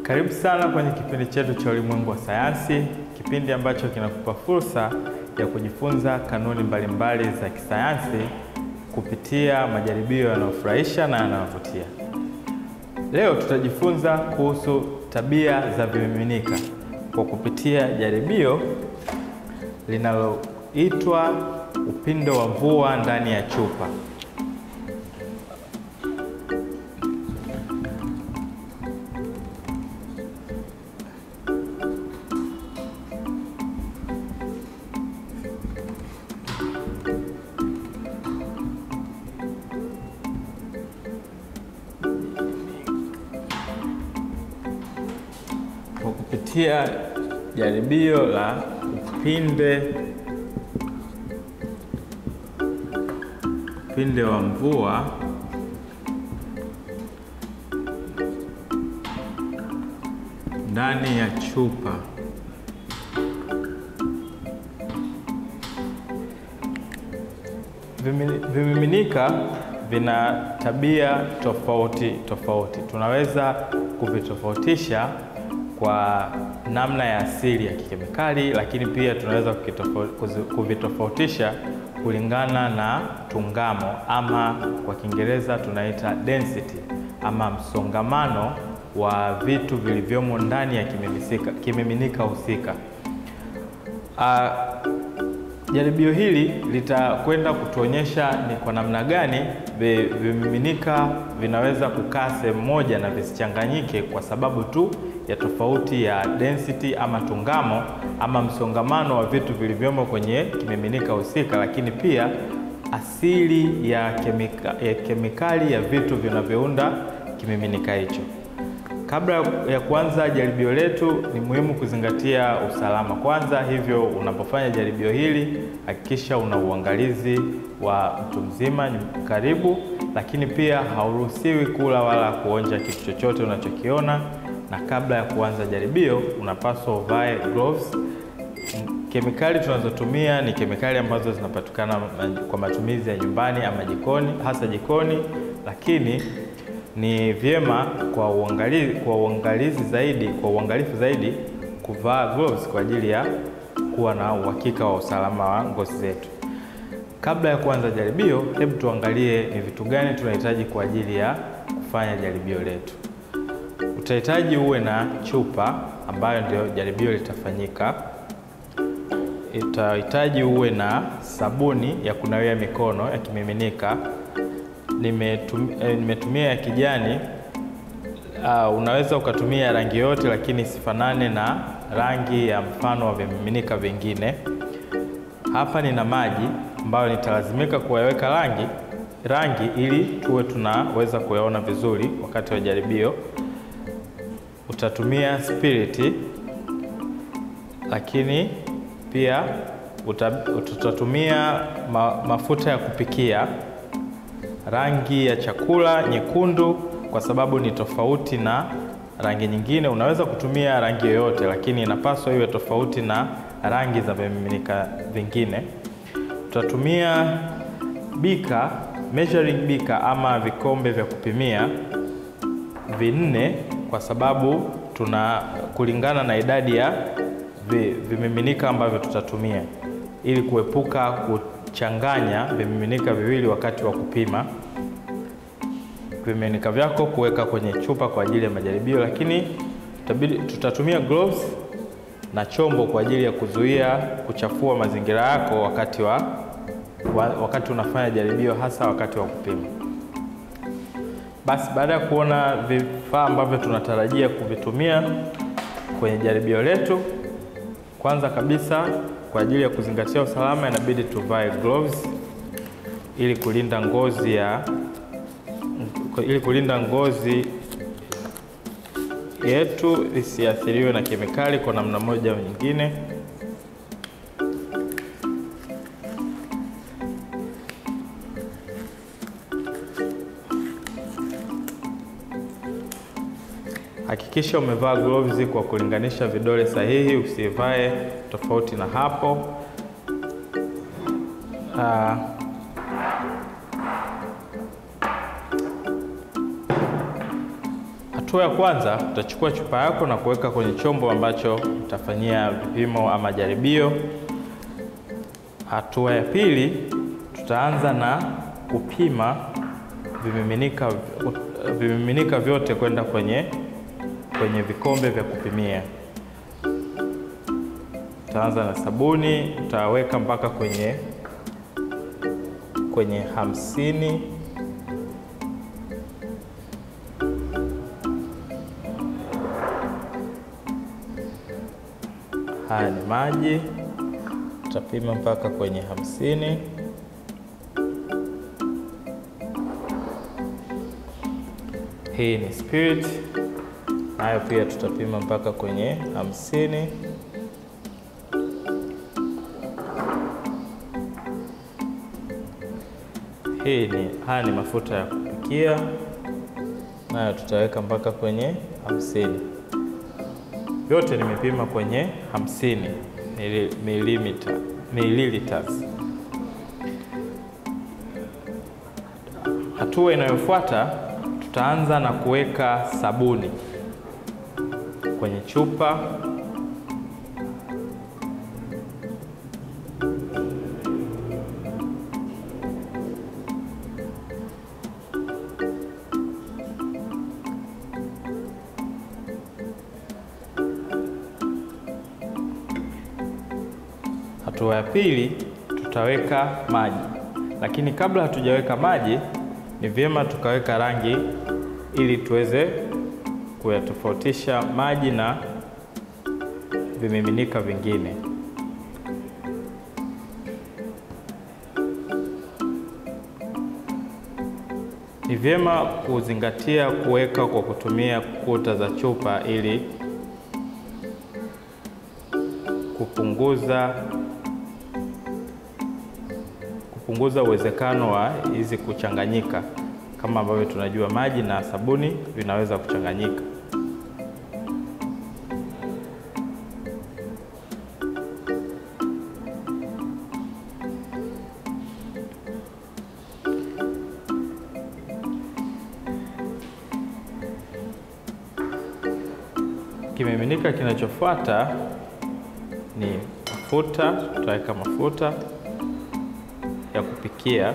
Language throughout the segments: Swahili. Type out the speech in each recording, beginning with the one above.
Karibu sana kwenye kipindi chetu cha Ulimwengu wa Sayansi, kipindi ambacho kinakupa fursa ya kujifunza kanuni mbalimbali za kisayansi kupitia majaribio yanayofurahisha na yanayovutia. Leo tutajifunza kuhusu tabia za vimiminika kwa kupitia jaribio linaloitwa upindo wa mvua ndani ya chupa. Kwa kupitia jaribio la upinde wa mvua ndani ya chupa. Vimiminika vina tabia tofauti tofauti. Tunaweza kuvitofautisha kwa namna ya asili ya kikemikali, lakini pia tunaweza kuvitofautisha kulingana na tungamo, ama kwa Kiingereza tunaita density, ama msongamano wa vitu vilivyomo ndani ya kimiminika husika. Jaribio hili litakwenda kutuonyesha ni kwa namna gani vimiminika vinaweza kukaa sehemu moja na visichanganyike kwa sababu tu ya tofauti ya density ama tungamo ama msongamano wa vitu vilivyomo kwenye kimiminika husika, lakini pia asili ya kemikali ya vitu vinavyounda kimiminika hicho. Kabla ya kuanza jaribio letu, ni muhimu kuzingatia usalama kwanza. Hivyo unapofanya jaribio hili, hakikisha una uangalizi wa mtu mzima karibu, lakini pia hauruhusiwi kula wala kuonja kitu chochote unachokiona. Na kabla ya kuanza jaribio, unapaswa uvae gloves. Kemikali tunazotumia ni kemikali ambazo zinapatikana kwa matumizi ya nyumbani ama jikoni, hasa jikoni, lakini ni vyema kwa uangalifu zaidi kuvaa gloves kwa ajili ya kuwa na uhakika wa usalama wa ngozi zetu. Kabla ya kuanza jaribio, hebu tuangalie ni vitu gani tunahitaji kwa ajili ya kufanya jaribio letu. Utahitaji uwe na chupa ambayo ndio jaribio litafanyika. Utahitaji uwe na sabuni ya kunawia mikono ya kimiminika. Nimetumia ya kijani. Unaweza ukatumia rangi yote, lakini isifanane na rangi ya mfano wa vimiminika vingine. Hapa nina maji ambayo nitalazimika kuyaweka rangi ili tuwe tunaweza kuyaona vizuri wakati wa jaribio. Utatumia spiriti, lakini pia utatumia mafuta ya kupikia, rangi ya chakula nyekundu kwa sababu ni tofauti na rangi nyingine. Unaweza kutumia rangi yoyote, lakini inapaswa iwe tofauti na rangi za vimiminika vingine. Tutatumia measuring beaker ama vikombe vya kupimia 4 kwa sababu kulingana na idadi ya vimiminika ambavyo tutatumia, ili kuepuka kuchanganya vimiminika viwili wakati wa kupima vimiminika vyako kuweka kwenye chupa kwa ajili ya majaribio. Lakini tutatumia gloves na chombo kwa ajili ya kuzuia kuchafua mazingira yako wakati unafanya jaribio, hasa wakati wa kupima. Basi baada ya kuona vifaa ambavyo tunatarajia kuvitumia kwenye jaribio letu, kwanza kabisa kwa ajili ya kuzingatia usalama inabidi tuvae gloves ili kulinda ngozi yetu isiathiriwe na kemikali kwa namna moja au nyingine. Hakikisha umevaa gloves kwa kulinganisha vidole sahihi, usivae tofauti na hapo. Hatua ya kwanza, utachukua chupa yako na kuweka kwenye chombo ambacho utafanyia vipimo ama jaribio. Hatua ya pili, tutaanza na kupima vimiminika vyote kwenda kwenye vikombe vya kupimia. Tutaanza na sabuni, utaweka mpaka kwenye 50. Haya ni maji, tutapima mpaka kwenye 50. Hii ni spirit, nayo pia tutapima mpaka kwenye 50. Haya ni mafuta ya kupikia, nayo tutaweka mpaka kwenye 50. Vyote nimepima kwenye 50 milliliters. Hatua inayofuata, tutaanza na kuweka sabuni kwenye chupa. Hatua ya pili, tutaweka maji. Lakini kabla hatujaweka maji, ni vyema tukaweka rangi ili tuweze kuyatofautisha maji na vimiminika vingine. Ni vyema kuzingatia kuweka kwa kutumia kuta za chupa ili kupunguza uwezekano wa hizi kuchanganyika, kama ambavyo tunajua maji na sabuni vinaweza kuchanganyika. Kimiminika kinachofuata ni mafuta. Tutaweka mafuta ya kupikia.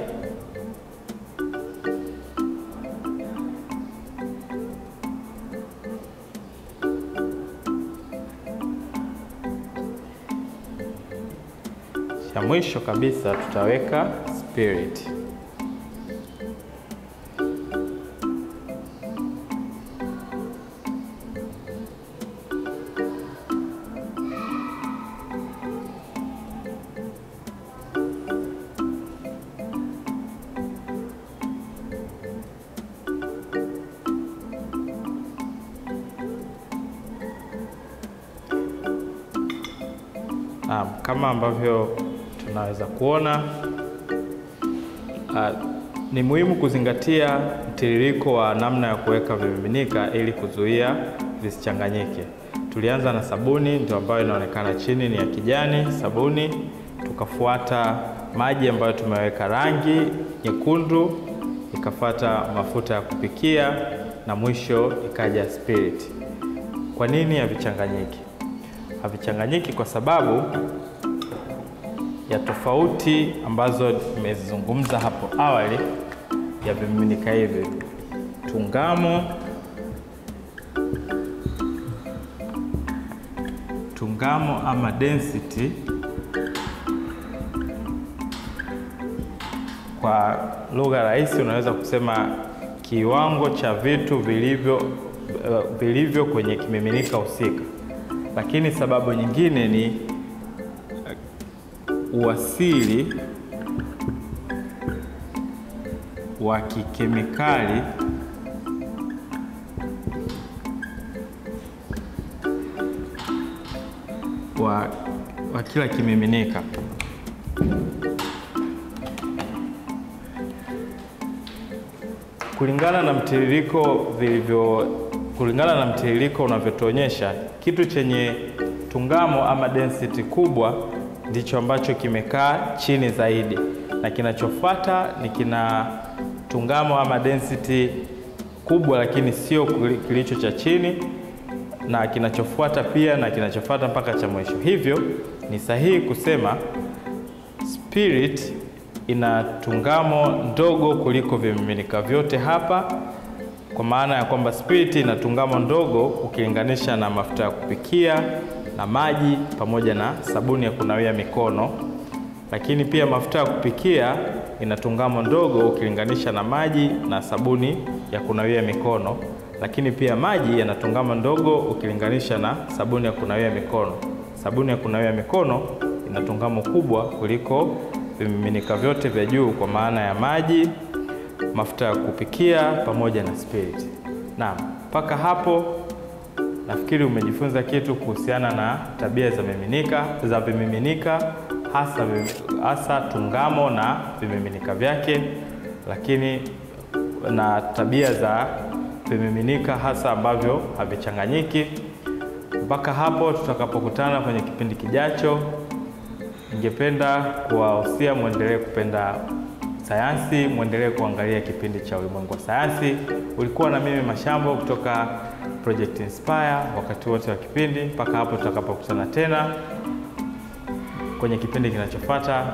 Cha mwisho kabisa tutaweka spirit. Kama ambavyo tunaweza kuona, ni muhimu kuzingatia mtiririko wa namna ya kuweka vimiminika ili kuzuia visichanganyike. Tulianza na sabuni, ndio ambayo inaonekana chini ni ya kijani, sabuni. Tukafuata maji ambayo tumeweka rangi nyekundu, ikafuata mafuta ya kupikia, na mwisho ikaja spirit. Kwa nini havichanganyiki? Havichanganyiki kwa sababu ya tofauti ambazo nimezungumza hapo awali ya vimiminika hivi. Tungamo ama density, kwa lugha rahisi unaweza kusema kiwango cha vitu vilivyo kwenye kimiminika husika. Lakini sababu nyingine ni uasili wa kikemikali wa kila kimiminika. Kulingana na mtiririko unavyotuonyesha, kitu chenye tungamo ama density kubwa ndicho ambacho kimekaa chini zaidi, na kinachofuata ni kina tungamo ama density kubwa, lakini sio kilicho cha chini, na kinachofuata pia na kinachofuata mpaka cha mwisho. Hivyo ni sahihi kusema spirit ina tungamo ndogo kuliko vimiminika vyote hapa, kwa maana ya kwamba spirit ina tungamo ndogo ukilinganisha na mafuta ya kupikia na maji pamoja na sabuni ya kunawia mikono. Lakini pia mafuta ya kupikia ina tungamo ndogo ukilinganisha na maji na sabuni ya kunawia mikono. Lakini pia maji yana tungamo ndogo ukilinganisha na sabuni ya kunawia mikono. Sabuni ya kunawia mikono ina tungamo kubwa kuliko vimiminika vyote vya juu, kwa maana ya maji, mafuta ya kupikia pamoja na spirit. Naam, mpaka hapo nafikiri umejifunza kitu kuhusiana na tabia za vimiminika, hasa tungamo na vimiminika vyake, lakini na tabia za vimiminika hasa ambavyo havichanganyiki. Mpaka hapo tutakapokutana kwenye kipindi kijacho, ningependa kuwahusia muendelee kupenda sayansi, muendelee kuangalia kipindi cha Ulimwengu wa Sayansi. Ulikuwa na mimi Mashambo kutoka Project Inspire wakati wote wa kipindi. Mpaka hapo tutakapokutana tena kwenye kipindi kinachofuata.